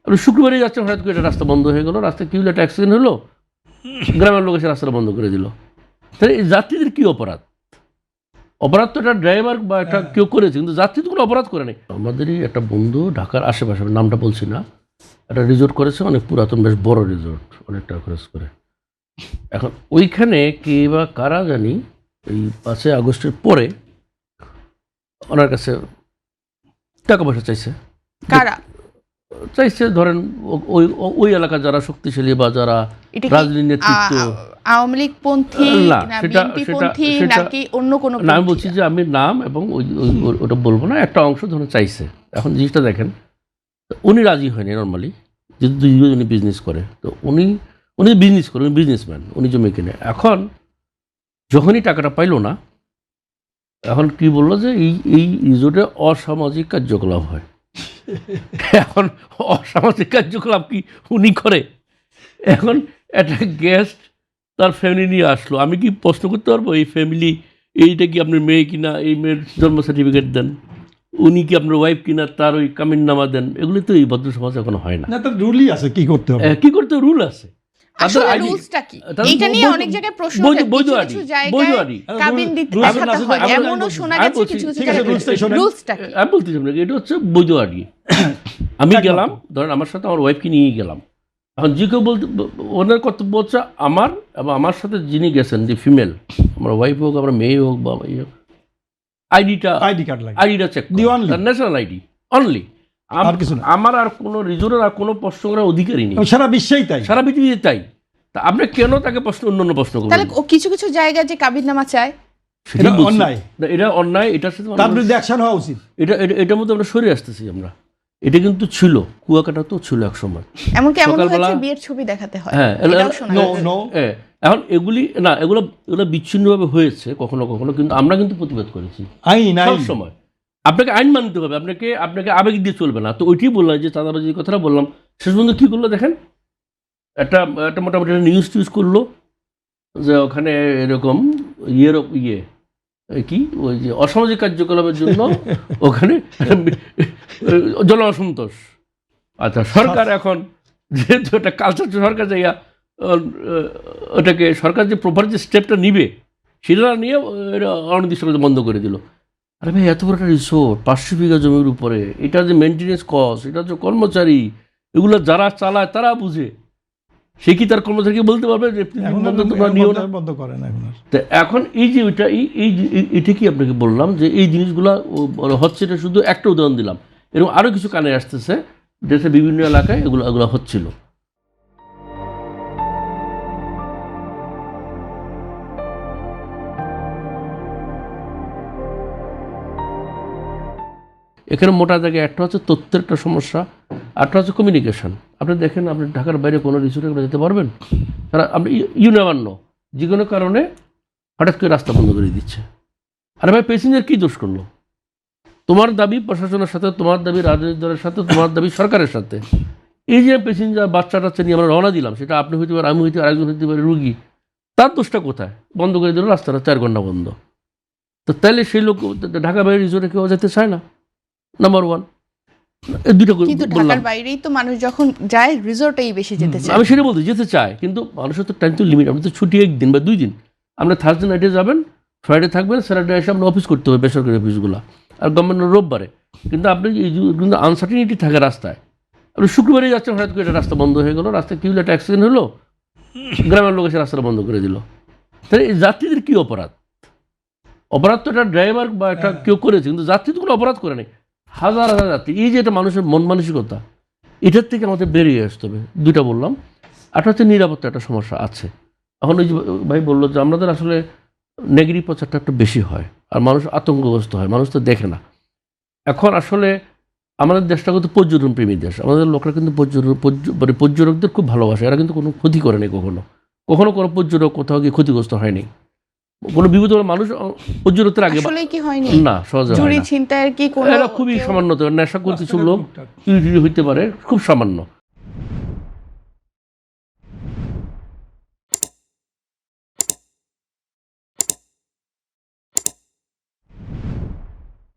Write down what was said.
আপনি শুক্রবারই যাচ্ছেন, হঠাৎ করে এটা রাস্তা বন্ধ হয়ে গেল, রাস্তায় কী হলো, একটা অ্যাক্সিডেন্ট হলো, গ্রামের লোক এসে রাস্তাটা বন্ধ করে দিল। তাহলে এই যাত্রীদের কী অপরাধ? অপরাধ তো একটা ড্রাইভার বা একটা কেউ করেছে, কিন্তু যাত্রী তো কোনো অপরাধ করে নেই। আমাদেরই একটা বন্ধু ঢাকার আশেপাশে, নামটা বলছি না, একটা রিসোর্ট করেছে, অনেক পুরাতন, বেশ বড় রিসোর্ট, অনেক টাকা খরচ করে। এখন ওইখানে কে বা কারা জানি এই 5ই আগস্টের পরে ওনার কাছে টাকা পয়সা চাইছে। কারা চাইছে ধরেন ওই ওই এলাকার যারা শক্তিশালী বা যারা রাজনীতি নেতৃত্ব, আওয়ামী লীগ পন্থী না না সেটা বিএনপি সেটা পন্থী সেটা নাকি অন্য কোনো না, আমি বলছি যে আমি নাম এবং ওটা বলবো না, একটা অংশ ধরুন চাইছে। এখন জিনিসটা দেখেন, উনি রাজি হয়নি নর্মালি, যেহেতু দুজনে বিজনেস করে, তো উনি বিজনেস করে, উনি বিজনেসম্যান, উনি জমি কিনে। এখন যখনই টাকাটা পাইলো না, এখন কি বললো যে এই রিজোর্টে অসামাজিক কার্যকলাপ হয়। এখন অসামাজিক কার্যকলাপ কি উনি করে? এখন একটা গেস্ট তার ফ্যামিলি নিয়ে আসলো, আমি কি প্রশ্ন করতে পারবো এই ফ্যামিলি এইটা কি আপনার মেয়ে কিনা, এই মেয়ের জন্ম সার্টিফিকেট দেন, উনি কি আপনার ওয়াইফ কিনা, তার ওই কামিননামা দেন? এগুলি তো এই ভদ্র সমাজ এখন হয় না। তার রুলই আছে কি করতে হবে, কি করতে রুল আছে। আসলে রুলসটা কি এটা নিয়ে অনেক জায়গায় প্রশ্ন ওঠে। কিছু জায়গায় কাবিন দিতে দেখাতে হয়, এমনও শোনা গেছে কিছু জায়গায়। রুলসটা কি? আমি বলতেছি আপনাকে, এটা হচ্ছে বৈধ আডি। আমি গেলাম, ধরেন আমার সাথে আমার ওয়াইফকে নিয়ে গেলাম। এখন যে কেউ বলতে, ওনার কর্তব্য হচ্ছে আমার এবং আমার সাথে যিনি গেছেন, যে ফিমেল, আমার ওয়াইফ হোক, আমার মেয়ে হোক বা আইডিটা চেক, ন্যাশনাল আইডি অনলি। আমার আর কোনো রিজোর্টের আর কোনো প্রশ্ন করার অধিকারই নেই, সারা বিশ্বেই তাই, সারা পৃথিবীতে তাই। তা আপনি কেন তাকে অন্য প্রশ্ন করবেন? তাহলে কিছু কিছু জায়গায় যে কাবিননামা চায়, এটা অন্যায়, এটার সাথে অ্যাকশন হওয়া উচিত। এটার মধ্যে আমরা সরে আসতেছি আমরা। এটা কিন্তু ছিল, কুয়াকাটা তো ছিল এক সময়, এমনকি এমন হয়েছে বিয়ের ছবি দেখাতে হয়। হ্যাঁ, এখন এগুলি না, এগুলো বিচ্ছিন্নভাবে হয়েছে কখনো কখনো, কিন্তু আমরা কিন্তু প্রতিবাদ করেছি সব সময়। আপনাকে আইন মানতে হবে, আপনাকে আবেগ দিয়ে চলবে না। তো ওইটাই বললাম যে তারা যে কথাটা বললাম, শেষ পর্যন্ত কী করলো দেখেন, একটা মোটামুটি নিউজ টিউজ করলো যে ওখানে এরকম কি ওই যে অসামাজিক কার্যকলাপের জন্য ওখানে জন অসন্তোষ। আচ্ছা, সরকার এখন যেহেতু একটা কালচার, সরকার যাইয়া ওটাকে সরকার যে প্রপার যে স্টেপটা নিবে সেটা নিয়ে অনির্দিষ্ট বন্ধ করে দিল। আরে ভাই, এত বড় একটা রিসোর্ট, 500 বিঘা জমির উপরে, এটা যে মেনটেনেন্স কস্ট, এটা যে কর্মচারী, এগুলো যারা চালায় তারা বুঝে, সে কি তার কর্মচারীকে বলতে পারবে যে তোমরা নিও না? এখন এই যে ওইটা এটা কি আপনাকে বললাম যে এই জিনিসগুলো হচ্ছে, এটা শুধু একটা উদাহরণ দিলাম, এরকম আরও কিছু কানে আসতেছে দেশে বিভিন্ন এলাকায় এগুলো হচ্ছিল। এখানে মোটা জায়গায় একটা হচ্ছে তথ্যের একটা সমস্যা, একটা হচ্ছে কমিউনিকেশন। আপনি দেখেন, আপনি ঢাকার বাইরে কোনো রিসোর্টে যেতে পারবেন? তারা আপনি নেভার নো, যে কোনো কারণে হঠাৎ করে রাস্তা বন্ধ করে দিচ্ছে। আরে ভাই, প্যাসেঞ্জার কী দোষ করলো? তোমার দাবি প্রশাসনের সাথে, তোমার দাবি রাজনৈতিক দলের সাথে, তোমার দাবি সরকারের সাথে। এই যে প্যাসেঞ্জার বাচ্চা টাচ্চা নিয়ে আমরা রওনা দিলাম, সেটা আপনি হইতে পারে, আমি হইতে পারে, আরেকজন হইতে পারে, রুগী, তার দোষটা কোথায়? বন্ধ করে দিল রাস্তাটা, 4 ঘন্টা বন্ধ। তো তাহলে সেই লোক ঢাকা বাইরে রিসোর্টে কেউ যেতে চায় না, নাম্বার 1। কিন্তু ঢাকার বাইরেই তো মানুষ যখন যায় রিসোর্টেই বেশি যেতে চায়। আমি সেটা বলতে যেতে চাই, কিন্তু মানুষের তো টাইম তো লিমিট। আপনি তো ছুটি 1 দিন বা 2 দিন, আমরা থার্সডে নাইটে যাবেন, ফ্রাইডে থাকবেন, স্যাটারডে এসে আপনার অফিস করতে হবে, বেসরকারি অফিসগুলো, আর গভর্নমেন্টের রোববারে। কিন্তু আপনি কিন্তু আনসার্টিনিটি থাকে রাস্তায়। আপনি শুক্রবারই যাচ্ছেন, হঠাৎ করে রাস্তা বন্ধ হয়ে গেল, রাস্তায় কী হলো, একটা অ্যাক্সিডেন্ট হলো, গ্রামের লোক এসে রাস্তাটা বন্ধ করে দিল। তাহলে এই যাত্রীদের কী অপরাধ? অপরাধ তো একটা ড্রাইভার বা একটা কেউ করেছে, কিন্তু যাত্রী তো কোনো অপরাধ করে নেই। হাজার হাজার যাত্রী, এই যে এটা মানুষের মন মানসিকতা, এটার থেকে আমাদের বেরিয়ে আসতে হবে। 2টা বললাম, একটা হচ্ছে নিরাপত্তা একটা সমস্যা আছে। এখন ওই যে ভাই বললো যে আমাদের আসলে নেগেটিভ প্রচারটা একটু বেশি হয়, আর মানুষ আতঙ্কগ্রস্ত হয়, মানুষ তো দেখে না। এখন আসলে আমাদের দেশটা কিন্তু পর্যটন প্রেমী দেশ, আমাদের লোকরা কিন্তু পর্যটকদের খুব ভালোবাসে, এরা কিন্তু কোনো ক্ষতি করেনি কখনো কোনো পর্যটক কোথাও গিয়ে ক্ষতিগ্রস্ত হয়নি, কোনো বিপদ মানুষ পর্যটকদের আগে কি হয়নি না, সহজে চুরি ছিনতাইয়ের কি কোনো, এরা খুবই সামান্য, নেশা করতে ছিল লোক চুরি হইতে পারে, খুব সামান্য।